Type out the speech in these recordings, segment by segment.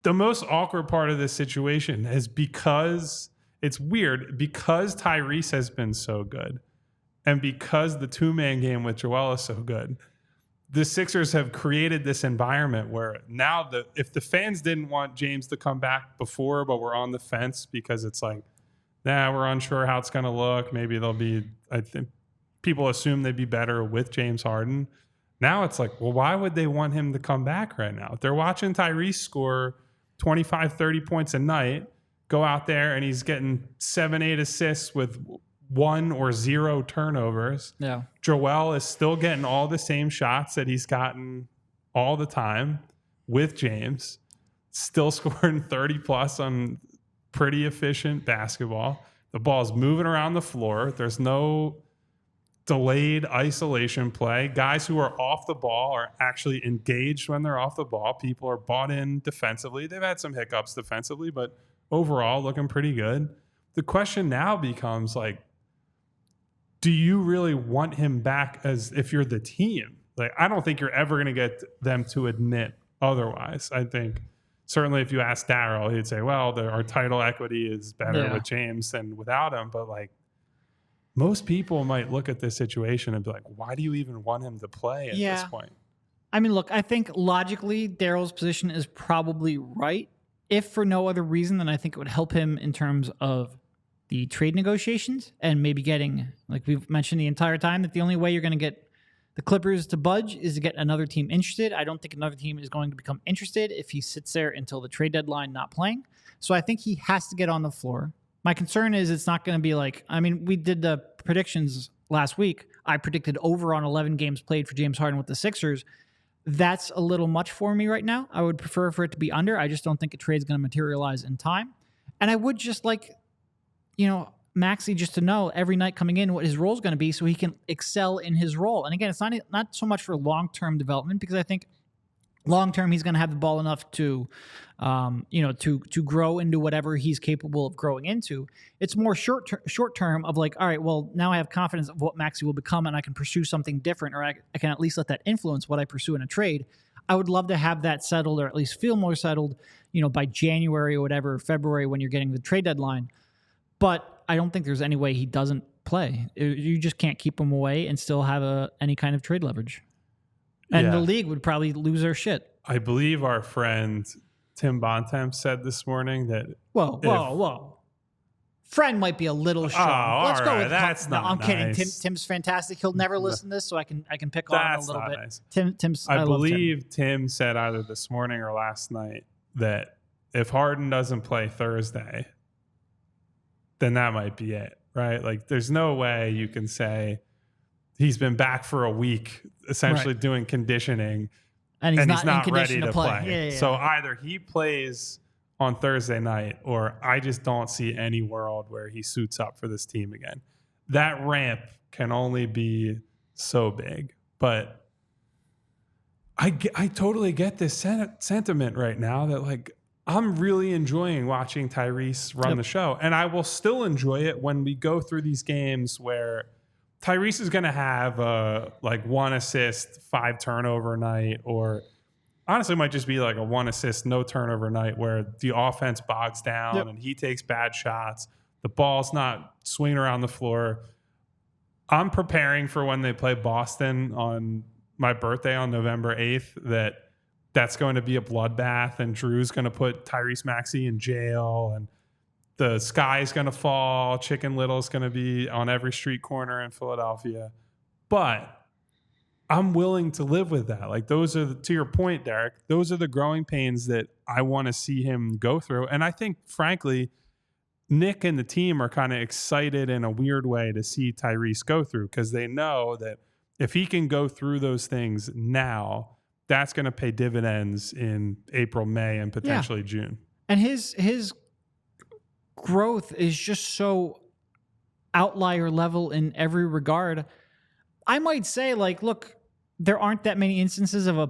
the most awkward part of this situation is because it's weird, because Tyrese has been so good and because the two-man game with Joel is so good, the Sixers have created this environment where now if the fans didn't want James to come back before, but we're on the fence because it's like, we're unsure how it's going to look. Maybe they'll be, I think people assume they'd be better with James Harden. Now it's like, well, why would they want him to come back right now? If they're watching Tyrese score 25, 30 points a night, go out there and he's getting 7-8 assists with 1 or 0 turnovers. Yeah. Joel is still getting all the same shots that he's gotten all the time with James, still scoring 30 plus on pretty efficient basketball. The ball's moving around the floor. There's no delayed isolation play. Guys who are off the ball are actually engaged when they're off the ball. People are bought in defensively. They've had some hiccups defensively, but overall looking pretty good. The question now becomes like, do you really want him back as if you're the team? Like, I don't think you're ever going to get them to admit otherwise. I think certainly if you ask Daryl, he'd say, well, our title equity is better with James than without him. But like, most people might look at this situation and be like, why do you even want him to play at this point? I mean, look, I think logically Daryl's position is probably right. If for no other reason, then I think it would help him in terms of the trade negotiations and maybe getting, like we've mentioned the entire time, that the only way you're going to get the Clippers to budge is to get another team interested. I don't think another team is going to become interested if he sits there until the trade deadline not playing. So I think he has to get on the floor. My concern is it's not going to be like, I mean, we did the predictions last week. I predicted over on 11 games played for James Harden with the Sixers. That's a little much for me right now. I would prefer for it to be under. I just don't think a trade is going to materialize in time. And I would just like, Maxey just to know every night coming in what his role is going to be so he can excel in his role. And again, it's not so much for long-term development, because I think long-term he's going to have the ball enough to, to grow into whatever he's capable of growing into. It's more short-term of like, all right, well, now I have confidence of what Maxey will become and I can pursue something different, or I can at least let that influence what I pursue in a trade. I would love to have that settled, or at least feel more settled, by January or whatever, February, when you're getting the trade deadline. But I don't think there's any way he doesn't play. You just can't keep him away and still have any kind of trade leverage. And the league would probably lose their shit. I believe our friend Tim Bontemps said this morning that... Whoa. Friend might be a little strong. Let's go with that's not I'm nice. kidding. Tim's fantastic. He'll never listen to this, so I can pick on him a little bit. Nice. Tim's. I believe Tim said either this morning or last night that if Harden doesn't play Thursday, then that might be it, right? Like, there's no way you can say he's been back for a week, essentially doing conditioning, and he's not ready to play. Yeah. So either he plays on Thursday night, or I just don't see any world where he suits up for this team again. That ramp can only be so big. But I totally get this sentiment right now that, like, I'm really enjoying watching Tyrese run the show. And I will still enjoy it when we go through these games where Tyrese is going to have like 1 assist, 5 turnover night, or honestly might just be like a 1 assist, no turnover night where the offense bogs down and he takes bad shots. The ball's not swinging around the floor. I'm preparing for when they play Boston on my birthday on November 8th, that's going to be a bloodbath, and Drew's going to put Tyrese Maxey in jail, and the sky's going to fall. Chicken Little's going to be on every street corner in Philadelphia. But I'm willing to live with that. Like, those are, to your point, Derek, those are the growing pains that I want to see him go through. And I think, frankly, Nick and the team are kind of excited in a weird way to see Tyrese go through, because they know that if he can go through those things now, that's going to pay dividends in April, May, and potentially June. And his growth is just so outlier level in every regard. I might say, like, look, there aren't that many instances of a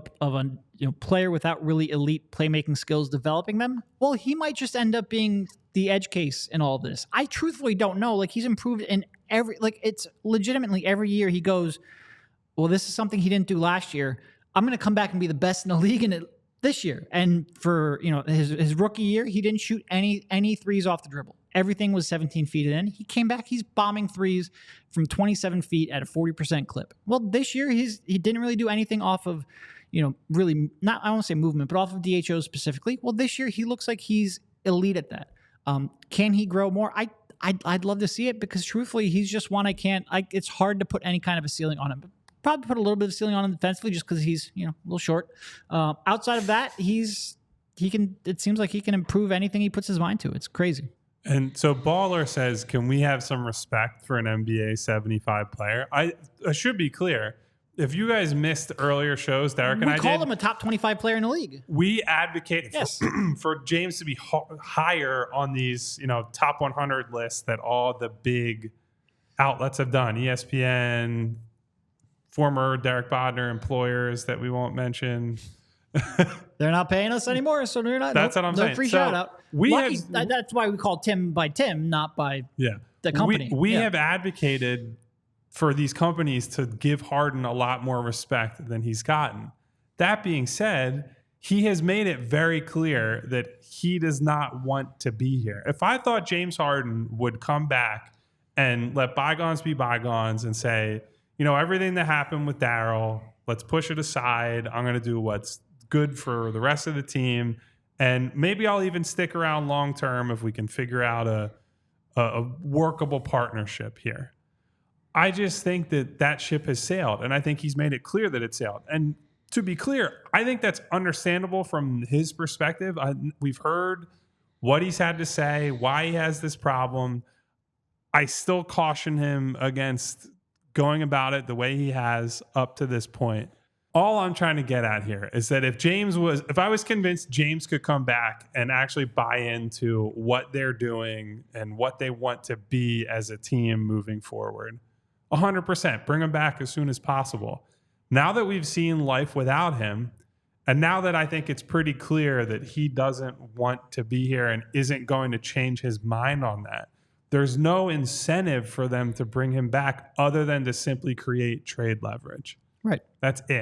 player without really elite playmaking skills developing them. Well, he might just end up being the edge case in all this. I truthfully don't know. Like, he's improved in it's legitimately every year he goes, well, this is something he didn't do last year. I'm going to come back and be the best in the league in it this year. And for his rookie year, he didn't shoot any threes off the dribble. Everything was 17 feet in. He came back, he's bombing threes from 27 feet at a 40% clip. Well, this year he didn't really do anything off of, really not, I won't say movement, but off of DHO specifically. Well, this year he looks like he's elite at that. Can he grow more? I'd love to see it, because truthfully, he's just one it's hard to put any kind of a ceiling on him. Probably put a little bit of ceiling on him defensively, just because he's a little short. Outside of that, it seems like he can improve anything he puts his mind to. It's crazy. And so Baller says, can we have some respect for an NBA 75 player? I should be clear. If you guys missed earlier shows, Derek and I called him a top 25 player in the league. We advocated Yes. for James to be higher on these, top 100 lists that all the big outlets have done. ESPN, former Derek Bodner employers that we won't mention. They're not paying us anymore, so they're not. That's what I'm saying. Free So shout out. That's why we call Tim by Tim, not by the company. We have advocated for these companies to give Harden a lot more respect than he's gotten. That being said, he has made it very clear that he does not want to be here. If I thought James Harden would come back and let bygones be bygones and say, everything that happened with Daryl, let's push it aside. I'm going to do what's good for the rest of the team. And maybe I'll even stick around long term if we can figure out a workable partnership here. I just think that ship has sailed, and I think he's made it clear that it sailed. And to be clear, I think that's understandable from his perspective. We've heard what he's had to say, why he has this problem. I still caution him against going about it the way he has up to this point. All I'm trying to get at here is that if I was convinced James could come back and actually buy into what they're doing and what they want to be as a team moving forward, 100%, bring him back as soon as possible. Now that we've seen life without him, and now that I think it's pretty clear that he doesn't want to be here and isn't going to change his mind on that, there's no incentive for them to bring him back other than to simply create trade leverage. Right. That's it.